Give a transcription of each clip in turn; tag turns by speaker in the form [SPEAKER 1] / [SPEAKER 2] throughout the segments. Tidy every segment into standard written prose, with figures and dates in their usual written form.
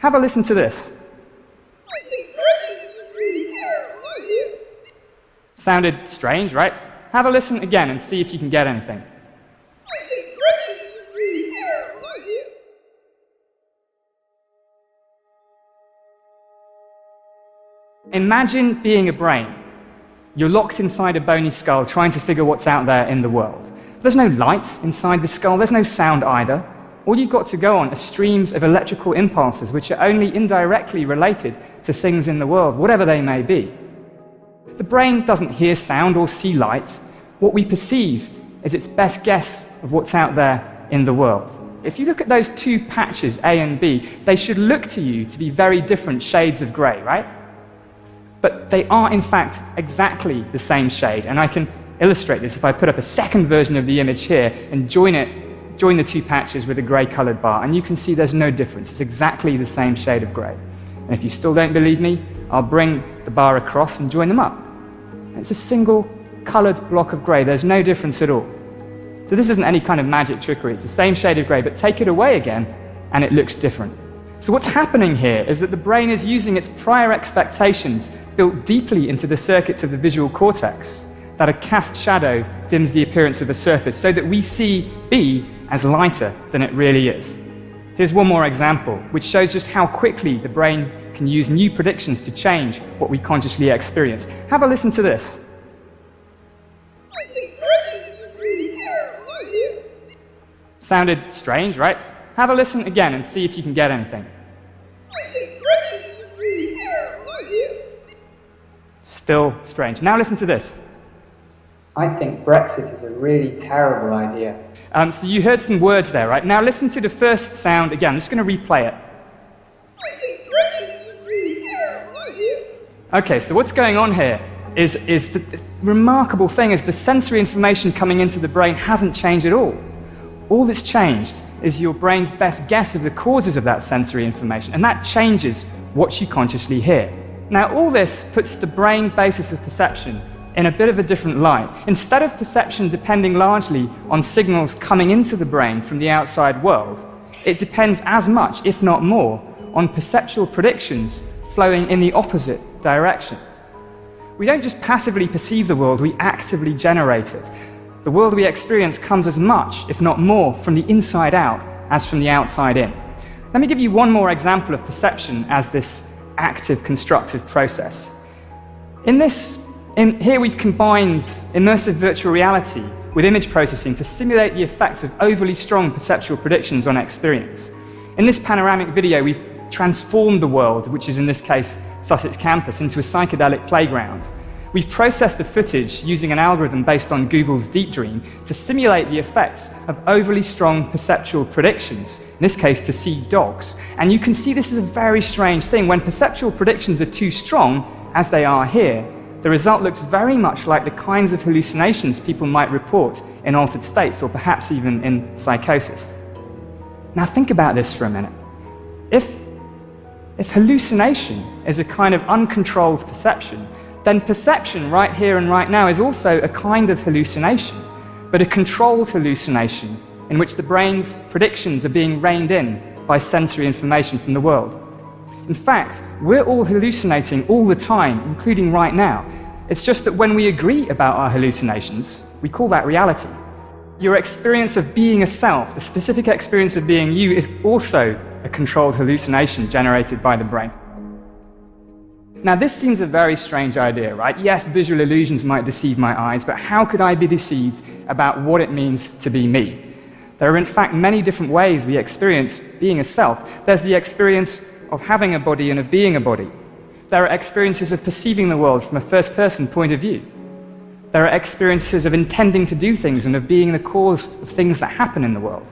[SPEAKER 1] Have a listen to this. Sounded strange, right? Have a listen again and see if you can get anything. Imagine being a brain. You're locked inside a bony skull trying to figure what's out there in the world. There's no light inside the skull, there's no sound either. All you've got to go on are streams of electrical impulses which are only indirectly related to things in the world, whatever they may be. The brain doesn't hear sound or see light. What we perceive is its best guess of what's out there in the world. If you look at those two patches, A and B, they should look to you to be very different shades of grey, right? But they are, in fact, exactly the same shade. And I can illustrate this if I put up a second version of the image here and join the two patches with a grey-coloured bar, and you can see there's no difference. It's exactly the same shade of grey. And if you still don't believe me, I'll bring the bar across and join them up. It's a single coloured block of grey. There's no difference at all. So this isn't any kind of magic trickery. It's the same shade of grey, but take it away again, and it looks different. So what's happening here is that the brain is using its prior expectations built deeply into the circuits of the visual cortex, that a cast shadow dims the appearance of a surface so that we see B as lighter than it really is. Here's one more example, which shows just how quickly the brain can use new predictions to change what we consciously experience. Have a listen to this. Sounded strange, right? Have a listen again and see if you can get anything. Still strange. Now listen to this.
[SPEAKER 2] I think Brexit is a really terrible idea.
[SPEAKER 1] So you heard some words there, right? Now listen to the first sound again. I'm just going to replay it.
[SPEAKER 3] I think Brexit is a really terrible idea.
[SPEAKER 1] Okay, so what's going on here is the remarkable thing is the sensory information coming into the brain hasn't changed at all. All that's changed is your brain's best guess of the causes of that sensory information, and that changes what you consciously hear. Now, all this puts the brain basis of perception in a bit of a different light. Instead of perception depending largely on signals coming into the brain from the outside world, it depends as much, if not more, on perceptual predictions flowing in the opposite direction. We don't just passively perceive the world, we actively generate it. The world we experience comes as much, if not more, from the inside out as from the outside in. Let me give you one more example of perception as this active, constructive process. Here we've combined immersive virtual reality with image processing to simulate the effects of overly strong perceptual predictions on experience. In this panoramic video, we've transformed the world, which is in this case Sussex campus, into a psychedelic playground. We've processed the footage using an algorithm based on Google's Deep Dream to simulate the effects of overly strong perceptual predictions, in this case to see dogs. And you can see this is a very strange thing. When perceptual predictions are too strong, as they are here, the result looks very much like the kinds of hallucinations people might report in altered states, or perhaps even in psychosis. Now think about this for a minute. If hallucination is a kind of uncontrolled perception, then perception right here and right now is also a kind of hallucination, but a controlled hallucination in which the brain's predictions are being reined in by sensory information from the world. In fact, we're all hallucinating all the time, including right now. It's just that when we agree about our hallucinations, we call that reality. Your experience of being a self, the specific experience of being you, is also a controlled hallucination generated by the brain. Now, this seems a very strange idea, right? Yes, visual illusions might deceive my eyes, but how could I be deceived about what it means to be me? There are, in fact, many different ways we experience being a self. There's the experience of having a body and of being a body. There are experiences of perceiving the world from a first-person point of view. There are experiences of intending to do things and of being the cause of things that happen in the world.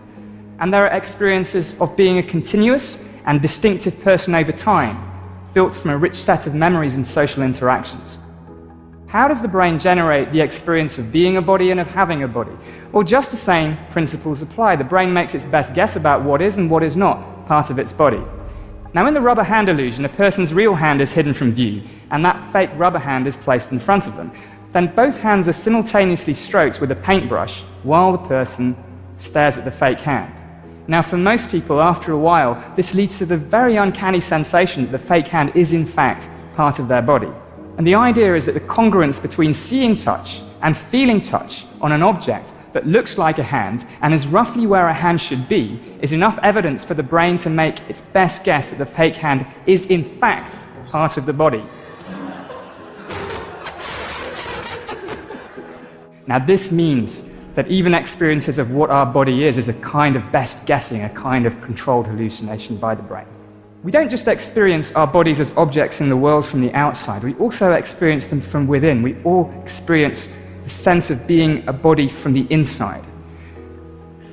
[SPEAKER 1] And there are experiences of being a continuous and distinctive person over time, built from a rich set of memories and social interactions. How does the brain generate the experience of being a body and of having a body? Well, just the same principles apply. The brain makes its best guess about what is and what is not part of its body. Now, in the rubber hand illusion, a person's real hand is hidden from view, and that fake rubber hand is placed in front of them. Then both hands are simultaneously stroked with a paintbrush while the person stares at the fake hand. Now, for most people, after a while, this leads to the very uncanny sensation that the fake hand is in fact part of their body. And the idea is that the congruence between seeing touch and feeling touch on an object that looks like a hand and is roughly where a hand should be is enough evidence for the brain to make its best guess that the fake hand is in fact part of the body. Now, this means that even experiences of what our body is a kind of best guessing, a kind of controlled hallucination by the brain. We don't just experience our bodies as objects in the world from the outside, we also experience them from within. We all experience the sense of being a body from the inside.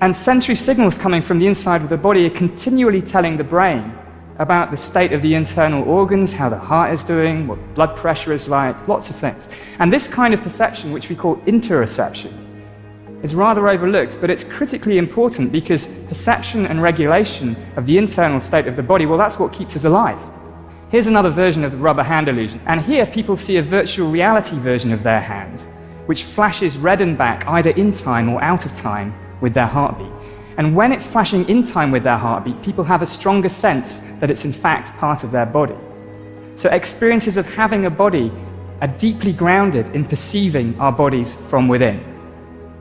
[SPEAKER 1] And sensory signals coming from the inside of the body are continually telling the brain about the state of the internal organs, how the heart is doing, what blood pressure is like, lots of things. And this kind of perception, which we call interoception, is rather overlooked, but it's critically important because perception and regulation of the internal state of the body, well, that's what keeps us alive. Here's another version of the rubber hand illusion, and here people see a virtual reality version of their hand, which flashes red and back either in time or out of time with their heartbeat. And when it's flashing in time with their heartbeat, people have a stronger sense that it's in fact part of their body. So experiences of having a body are deeply grounded in perceiving our bodies from within.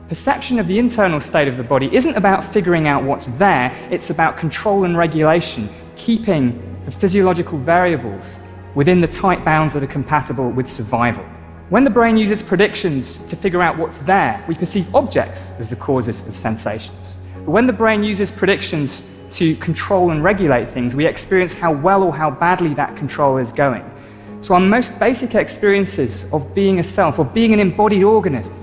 [SPEAKER 1] Perception of the internal state of the body isn't about figuring out what's there, it's about control and regulation, keeping the physiological variables within the tight bounds that are compatible with survival. When the brain uses predictions to figure out what's there, we perceive objects as the causes of sensations. But when the brain uses predictions to control and regulate things, we experience how well or how badly that control is going. So our most basic experiences of being a self, of being an embodied organism,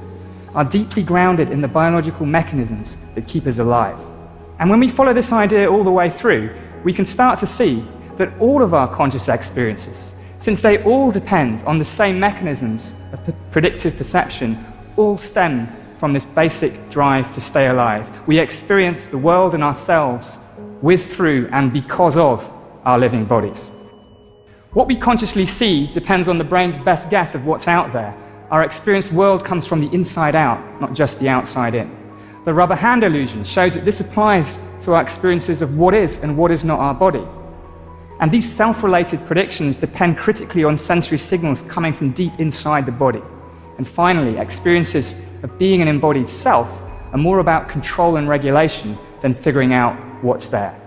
[SPEAKER 1] are deeply grounded in the biological mechanisms that keep us alive. And when we follow this idea all the way through, we can start to see that all of our conscious experiences, since they all depend on the same mechanisms of predictive perception, all stem from this basic drive to stay alive. We experience the world and ourselves with, through, and because of our living bodies. What we consciously see depends on the brain's best guess of what's out there. Our experienced world comes from the inside out, not just the outside in. The rubber hand illusion shows that this applies to our experiences of what is and what is not our body. And these self-related predictions depend critically on sensory signals coming from deep inside the body. And finally, experiences of being an embodied self are more about control and regulation than figuring out what's there.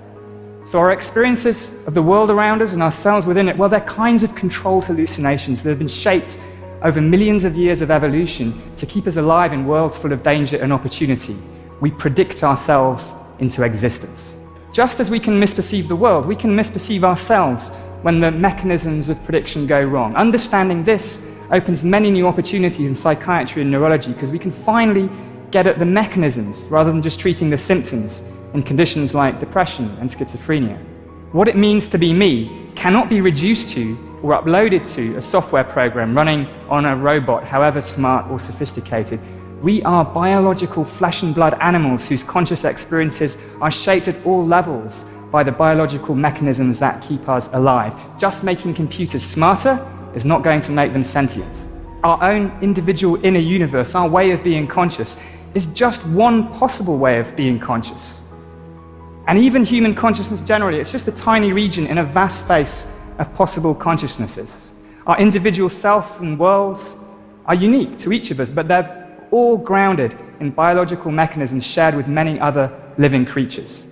[SPEAKER 1] So our experiences of the world around us and ourselves within it, well, they're kinds of controlled hallucinations that have been shaped over millions of years of evolution to keep us alive in worlds full of danger and opportunity. We predict ourselves into existence. Just as we can misperceive the world, we can misperceive ourselves when the mechanisms of prediction go wrong. Understanding this opens many new opportunities in psychiatry and neurology because we can finally get at the mechanisms rather than just treating the symptoms in conditions like depression and schizophrenia. What it means to be me cannot be reduced to or uploaded to a software program running on a robot, however smart or sophisticated. We are biological flesh and blood animals whose conscious experiences are shaped at all levels by the biological mechanisms that keep us alive. Just making computers smarter is not going to make them sentient. Our own individual inner universe, our way of being conscious, is just one possible way of being conscious. And even human consciousness generally, it's just a tiny region in a vast space of possible consciousnesses. Our individual selves and worlds are unique to each of us, but they're all grounded in biological mechanisms shared with many other living creatures.